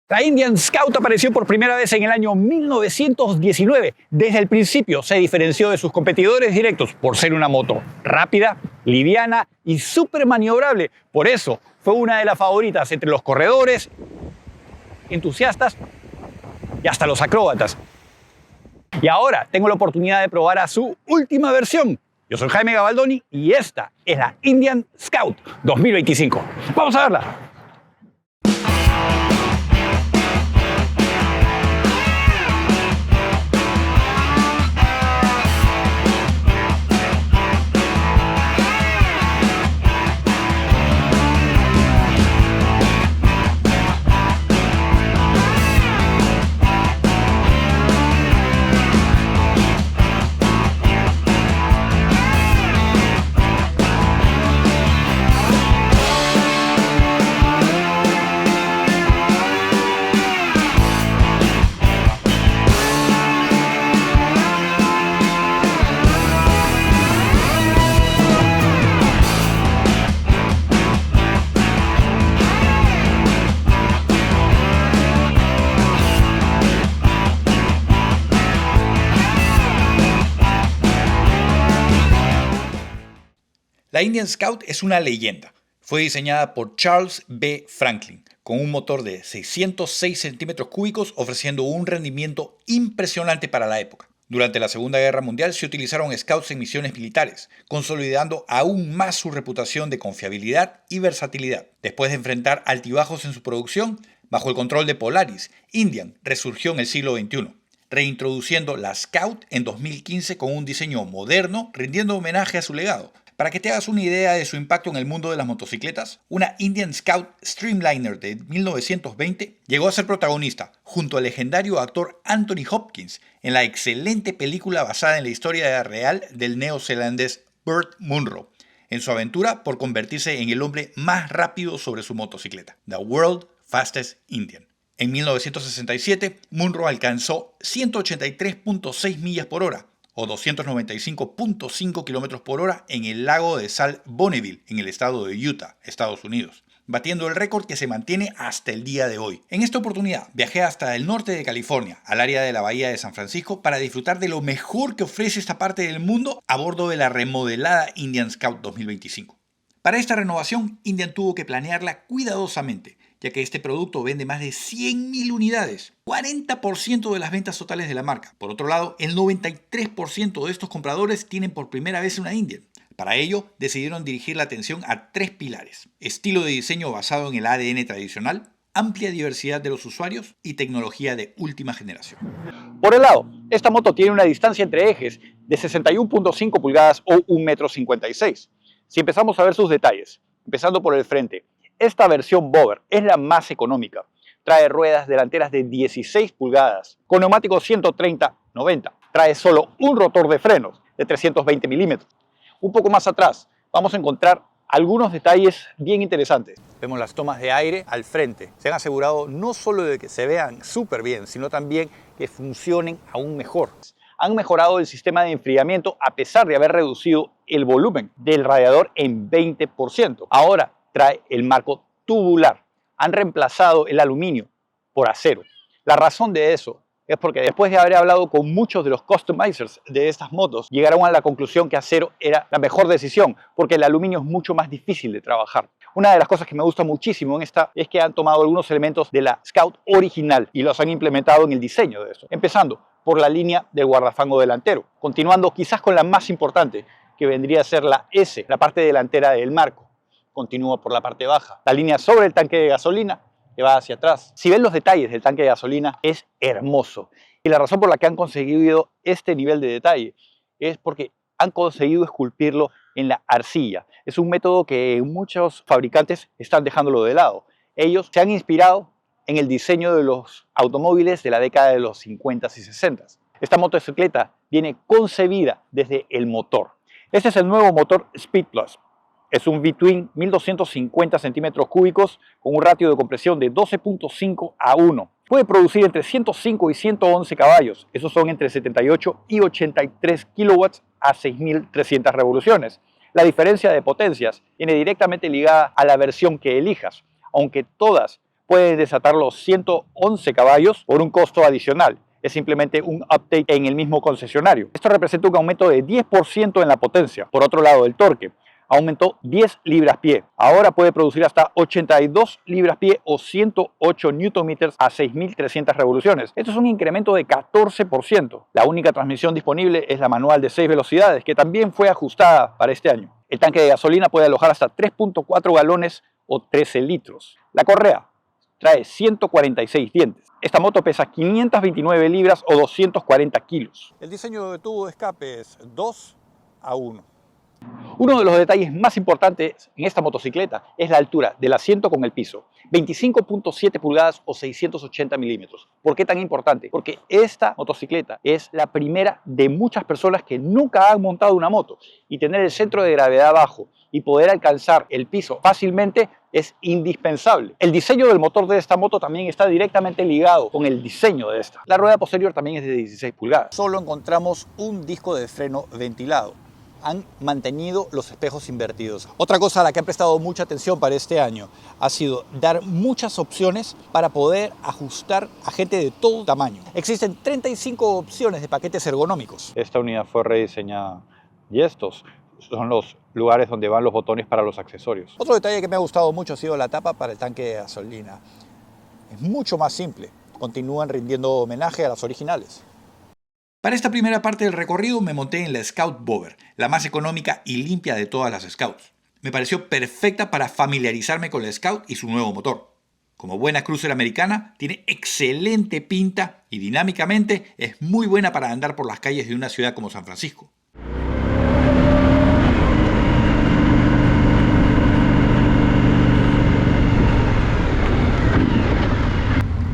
La Indian Scout apareció por primera vez en el año 1919. Desde el principio se diferenció de sus competidores directos por ser una moto rápida, liviana y súper maniobrable. Por eso fue una de las favoritas entre los corredores, entusiastas y hasta los acróbatas. Y ahora tengo la oportunidad de probar a su última versión. Yo soy Jaime Gabaldoni y esta es la Indian Scout 2025. ¡Vamos a verla! La Indian Scout es una leyenda. Fue diseñada por Charles B. Franklin, con un motor de 606 centímetros cúbicos ofreciendo un rendimiento impresionante para la época. Durante la Segunda Guerra Mundial se utilizaron Scouts en misiones militares, consolidando aún más su reputación de confiabilidad y versatilidad. Después de enfrentar altibajos en su producción, bajo el control de Polaris, Indian resurgió en el siglo XXI, reintroduciendo la Scout en 2015 con un diseño moderno, rindiendo homenaje a su legado. Para que te hagas una idea de su impacto en el mundo de las motocicletas, una Indian Scout Streamliner de 1920 llegó a ser protagonista, junto al legendario actor Anthony Hopkins, en la excelente película basada en la historia real del neozelandés Burt Munro, en su aventura por convertirse en el hombre más rápido sobre su motocicleta, The World Fastest Indian. En 1967, Munro alcanzó 183.6 millas por hora, o 295.5 km por hora en el lago de sal Bonneville, en el estado de Utah, Estados Unidos, batiendo el récord que se mantiene hasta el día de hoy. En esta oportunidad viajé hasta el norte de California, al área de la bahía de San Francisco, para disfrutar de lo mejor que ofrece esta parte del mundo a bordo de la remodelada Indian Scout 2025. Para esta renovación, Indian tuvo que planearla cuidadosamente, ya que este producto vende más de 100.000 unidades, 40% de las ventas totales de la marca. Por otro lado, el 93% de estos compradores tienen por primera vez una Indian. Para ello, decidieron dirigir la atención a tres pilares: estilo de diseño basado en el ADN tradicional, amplia diversidad de los usuarios y tecnología de última generación. Por el lado, esta moto tiene una distancia entre ejes de 61.5 pulgadas o 1,56 m. Si empezamos a ver sus detalles, empezando por el frente, esta versión Bobber es la más económica. Trae ruedas delanteras de 16 pulgadas, con neumáticos 130/90. Trae solo un rotor de frenos de 320 milímetros. Un poco más atrás vamos a encontrar algunos detalles bien interesantes. Vemos las tomas de aire al frente. Se han asegurado no solo de que se vean súper bien, sino también que funcionen aún mejor. Han mejorado el sistema de enfriamiento a pesar de haber reducido el volumen del radiador en 20%. Ahora trae el marco tubular. Han reemplazado el aluminio por acero. La razón de eso es porque después de haber hablado con muchos de los customizers de estas motos, llegaron a la conclusión que acero era la mejor decisión, porque el aluminio es mucho más difícil de trabajar. Una de las cosas que me gusta muchísimo en esta es que han tomado algunos elementos de la Scout original y los han implementado en el diseño de esto, empezando por la línea del guardafango delantero, continuando quizás con la más importante, que vendría a ser la S, la parte delantera del marco. Continúa por la parte baja. La línea sobre el tanque de gasolina que va hacia atrás. Si ven los detalles del tanque de gasolina, es hermoso. Y la razón por la que han conseguido este nivel de detalle es porque han conseguido esculpirlo en la arcilla. Es un método que muchos fabricantes están dejándolo de lado. Ellos se han inspirado en el diseño de los automóviles de la década de los 50s y 60s. Esta motocicleta viene concebida desde el motor. Este es el nuevo motor Speed Plus. Es un V-Twin 1250 centímetros cúbicos con un ratio de compresión de 12.5:1. Puede producir entre 105 y 111 caballos. Esos son entre 78 y 83 kilowatts a 6.300 revoluciones. La diferencia de potencias viene directamente ligada a la versión que elijas, aunque todas puede desatar los 111 caballos por un costo adicional. Es simplemente un update en el mismo concesionario. Esto representa un aumento de 10% en la potencia. Por otro lado, el torque aumentó 10 libras-pie. Ahora puede producir hasta 82 libras-pie o 108 Nm a 6.300 revoluciones. Esto es un incremento de 14%. La única transmisión disponible es la manual de 6 velocidades, que también fue ajustada para este año. El tanque de gasolina puede alojar hasta 3.4 galones o 13 litros. La correa trae 146 dientes. Esta moto pesa 529 libras o 240 kilos. El diseño de tubo de escape es 2:1. Uno de los detalles más importantes en esta motocicleta es la altura del asiento con el piso, 25.7 pulgadas o 680 milímetros. ¿Por qué tan importante? Porque esta motocicleta es la primera de muchas personas que nunca han montado una moto, y tener el centro de gravedad bajo y poder alcanzar el piso fácilmente es indispensable. El diseño del motor de esta moto también está directamente ligado con el diseño de esta. La rueda posterior también es de 16 pulgadas. Solo encontramos un disco de freno ventilado. Han mantenido los espejos invertidos. Otra cosa a la que han prestado mucha atención para este año ha sido dar muchas opciones para poder ajustar a gente de todo tamaño. Existen 35 opciones de paquetes ergonómicos. Esta unidad fue rediseñada y estos son los lugares donde van los botones para los accesorios. Otro detalle que me ha gustado mucho ha sido la tapa para el tanque de gasolina. Es mucho más simple. Continúan rindiendo homenaje a las originales. Para esta primera parte del recorrido me monté en la Scout Bobber, la más económica y limpia de todas las Scouts. Me pareció perfecta para familiarizarme con la Scout y su nuevo motor. Como buena cruiser americana, tiene excelente pinta y dinámicamente es muy buena para andar por las calles de una ciudad como San Francisco.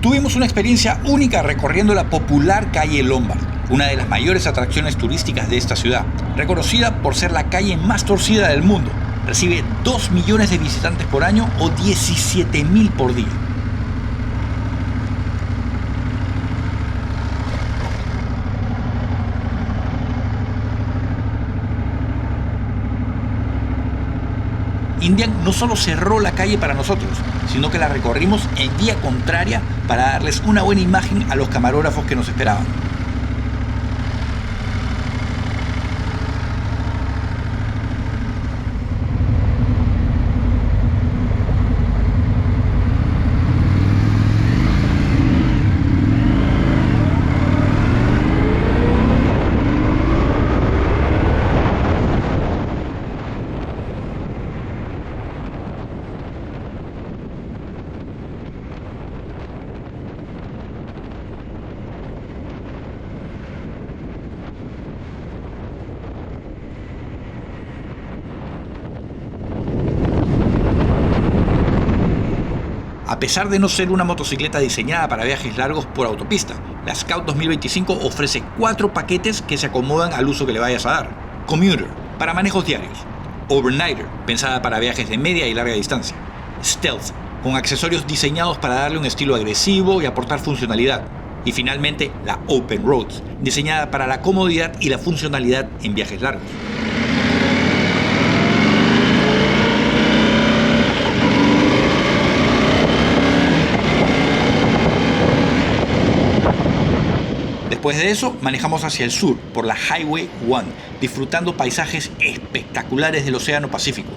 Tuvimos una experiencia única recorriendo la popular calle Lombard, una de las mayores atracciones turísticas de esta ciudad, reconocida por ser la calle más torcida del mundo. Recibe 2 millones de visitantes por año o 17.000 por día. Indian no solo cerró la calle para nosotros, sino que la recorrimos en vía contraria para darles una buena imagen a los camarógrafos que nos esperaban. A pesar de no ser una motocicleta diseñada para viajes largos por autopista, la Scout 2025 ofrece 4 paquetes que se acomodan al uso que le vayas a dar. Commuter, para manejos diarios. Overnighter, pensada para viajes de media y larga distancia. Stealth, con accesorios diseñados para darle un estilo agresivo y aportar funcionalidad. Y finalmente, la Open Roads, diseñada para la comodidad y la funcionalidad en viajes largos. Después de eso, manejamos hacia el sur, por la Highway 1, disfrutando paisajes espectaculares del Océano Pacífico.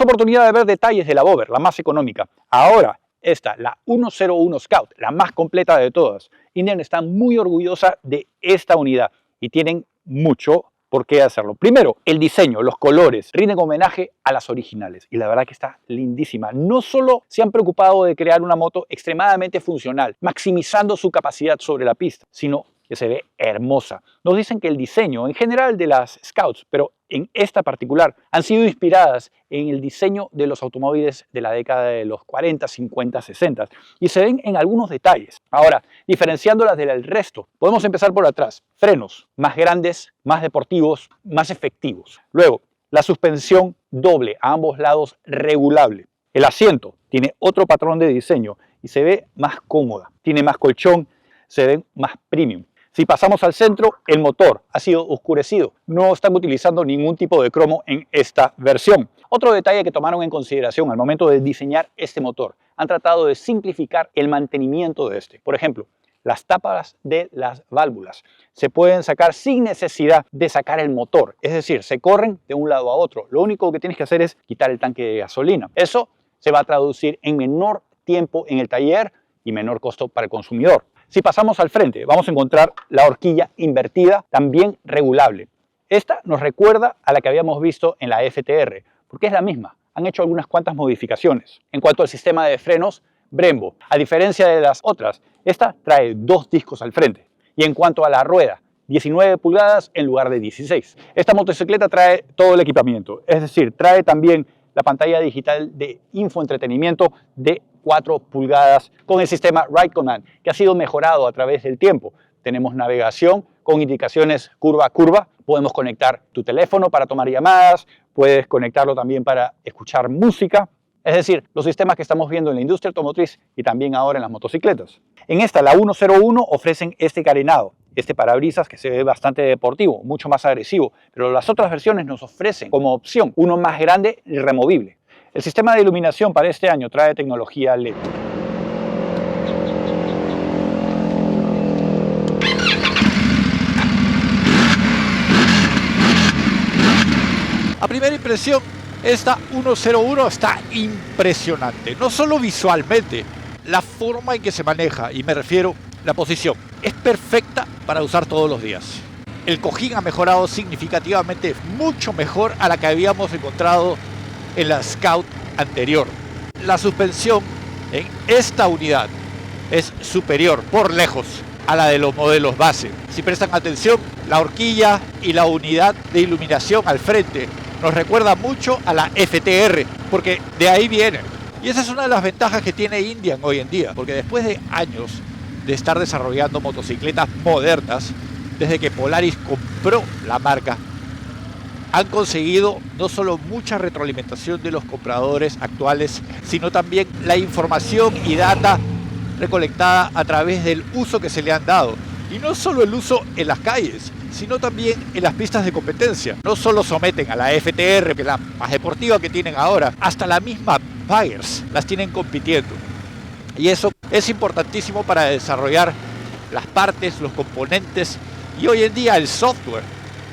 oportunidad de ver detalles de la Bover, la más económica. Ahora, esta, la 101 Scout, la más completa de todas. Indian está muy orgullosa de esta unidad y tienen mucho por qué hacerlo. Primero, el diseño, los colores, rinden homenaje a las originales y la verdad que está lindísima. No solo se han preocupado de crear una moto extremadamente funcional, maximizando su capacidad sobre la pista, sino que se ve hermosa. Nos dicen que el diseño en general de las Scouts, pero en esta particular, han sido inspiradas en el diseño de los automóviles de la década de los 40, 50, 60 y se ven en algunos detalles. Ahora, diferenciándolas del resto, podemos empezar por atrás. Frenos más grandes, más deportivos, más efectivos. Luego, la suspensión doble a ambos lados regulable. El asiento tiene otro patrón de diseño y se ve más cómoda. Tiene más colchón, se ven más premium. Si pasamos al centro, el motor ha sido oscurecido. No están utilizando ningún tipo de cromo en esta versión. Otro detalle que tomaron en consideración al momento de diseñar este motor, han tratado de simplificar el mantenimiento de este. Por ejemplo, las tapas de las válvulas se pueden sacar sin necesidad de sacar el motor. Es decir, se corren de un lado a otro. Lo único que tienes que hacer es quitar el tanque de gasolina. Eso se va a traducir en menor tiempo en el taller y menor costo para el consumidor. Si pasamos al frente, vamos a encontrar la horquilla invertida, también regulable. Esta nos recuerda a la que habíamos visto en la FTR, porque es la misma. Han hecho algunas cuantas modificaciones. En cuanto al sistema de frenos, Brembo, a diferencia de las otras, esta trae 2 discos al frente. Y en cuanto a la rueda, 19 pulgadas en lugar de 16. Esta motocicleta trae todo el equipamiento, es decir, trae también la pantalla digital de infoentretenimiento de 4 pulgadas con el sistema Ride Command, que ha sido mejorado a través del tiempo. Tenemos navegación con indicaciones curva a curva. Podemos conectar tu teléfono para tomar llamadas, puedes conectarlo también para escuchar música. Es decir, los sistemas que estamos viendo en la industria automotriz y también ahora en las motocicletas. En esta, la 101, ofrecen este carenado, este parabrisas que se ve bastante deportivo, mucho más agresivo, pero las otras versiones nos ofrecen como opción uno más grande y removible. El sistema de iluminación para este año trae tecnología LED. A primera impresión, esta 101 está impresionante, no solo visualmente, la forma en que se maneja, y me refiero a la posición, es perfecta para usar todos los días. El cojín ha mejorado significativamente, mucho mejor a la que habíamos encontrado en la Scout anterior. La suspensión en esta unidad es superior por lejos a la de los modelos base. Si prestan atención, la horquilla y la unidad de iluminación al frente nos recuerda mucho a la FTR, porque de ahí vienen. Y esa es una de las ventajas que tiene Indian hoy en día, porque después de años de estar desarrollando motocicletas modernas, desde que Polaris compró la marca, han conseguido no solo mucha retroalimentación de los compradores actuales, sino también la información y data recolectada a través del uso que se le han dado. Y no solo el uso en las calles, sino también en las pistas de competencia. No solo someten a la FTR, que es la más deportiva que tienen ahora, hasta la misma Baggers las tienen compitiendo. Y eso es importantísimo para desarrollar las partes, los componentes y hoy en día el software,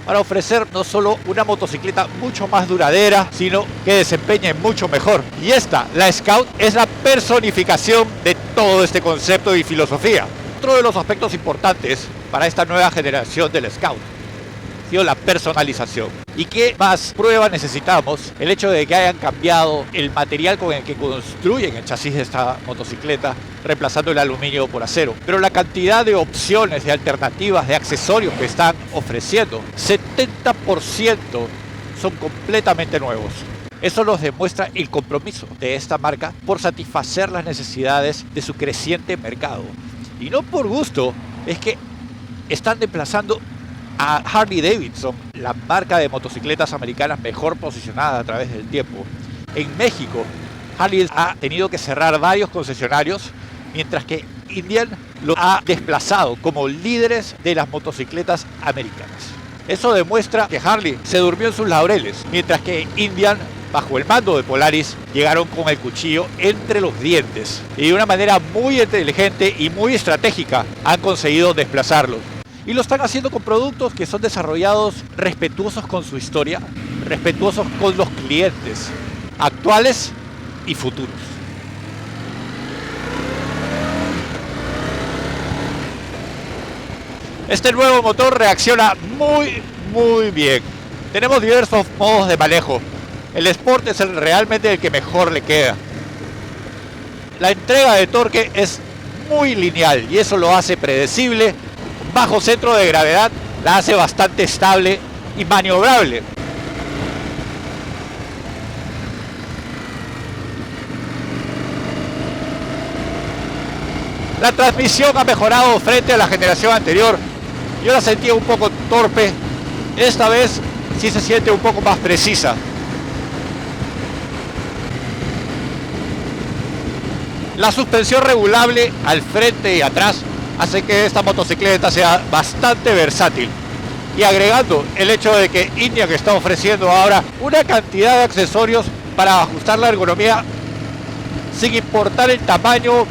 para ofrecer no solo una motocicleta mucho más duradera, sino que desempeñe mucho mejor. Y esta, la Scout, es la personificación de todo este concepto y filosofía. Otro de los aspectos importantes para esta nueva generación del Scout ha sido la personalización. ¿Y qué más prueba necesitamos? El hecho de que hayan cambiado el material con el que construyen el chasis de esta motocicleta, reemplazando el aluminio por acero. Pero la cantidad de opciones, de alternativas, de accesorios que están ofreciendo, 70% son completamente nuevos. Eso nos demuestra el compromiso de esta marca por satisfacer las necesidades de su creciente mercado. Y no por gusto, es que están desplazando a Harley Davidson, la marca de motocicletas americanas mejor posicionada a través del tiempo. En México, Harley ha tenido que cerrar varios concesionarios, mientras que Indian lo ha desplazado como líderes de las motocicletas americanas. Eso demuestra que Harley se durmió en sus laureles, mientras que Indian, bajo el mando de Polaris, llegaron con el cuchillo entre los dientes y de una manera muy inteligente y muy estratégica han conseguido desplazarlos. Y lo están haciendo con productos que son desarrollados respetuosos con su historia, respetuosos con los clientes. actuales y futuros. Este nuevo motor reacciona muy bien. Tenemos diversos modos de manejo. El Sport es realmente el que mejor le queda. La entrega de torque es muy lineal y eso lo hace predecible. Bajo centro de gravedad la hace bastante estable y maniobrable. La transmisión ha mejorado frente a la generación anterior. Yo la sentía un poco torpe. Esta vez sí se siente un poco más precisa. La suspensión regulable al frente y atrás hace que esta motocicleta sea bastante versátil. Y agregando el hecho de que Indian está ofreciendo ahora una cantidad de accesorios para ajustar la ergonomía sin importar el tamaño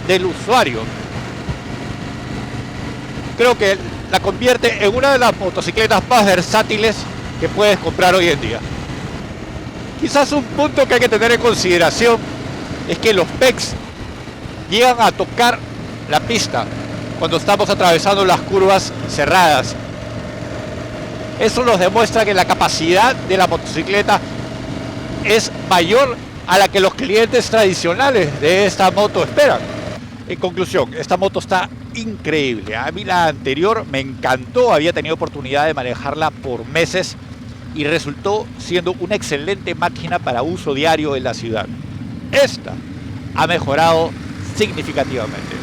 del usuario, creo que la convierte en una de las motocicletas más versátiles que puedes comprar hoy en día. Quizás un punto que hay que tener en consideración es que los pecs llegan a tocar la pista cuando estamos atravesando las curvas cerradas. Eso nos demuestra que la capacidad de la motocicleta es mayor a la que los clientes tradicionales de esta moto esperan. En conclusión, esta moto está increíble. A mí la anterior me encantó, había tenido oportunidad de manejarla por meses y resultó siendo una excelente máquina para uso diario en la ciudad. Esta ha mejorado significativamente.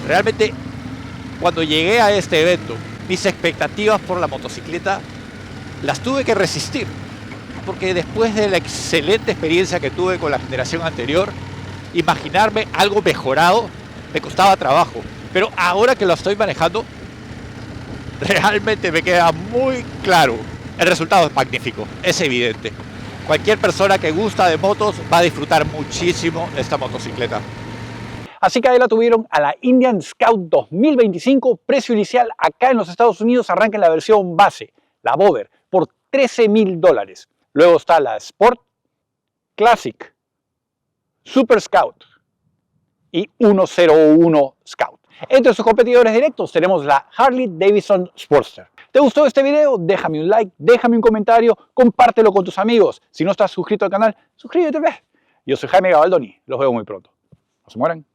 Realmente, cuando llegué a este evento, mis expectativas por la motocicleta las tuve que resistir, porque después de la excelente experiencia que tuve con la generación anterior, imaginarme algo mejorado me costaba trabajo, pero ahora que lo estoy manejando, realmente me queda muy claro. El resultado es magnífico, es evidente. Cualquier persona que gusta de motos va a disfrutar muchísimo esta motocicleta. Así que ahí la tuvieron, a la Indian Scout 2025, precio inicial acá en los Estados Unidos arranca en la versión base, la Bover, por $13,000. Luego está la Sport, Classic, Super Scout y 101 Scout. Entre sus competidores directos tenemos la Harley Davidson Sportster. ¿Te gustó este video? Déjame un like, déjame un comentario, compártelo con tus amigos. Si no estás suscrito al canal, suscríbete. Yo soy Jaime Gabaldoni, los veo muy pronto. No se mueran.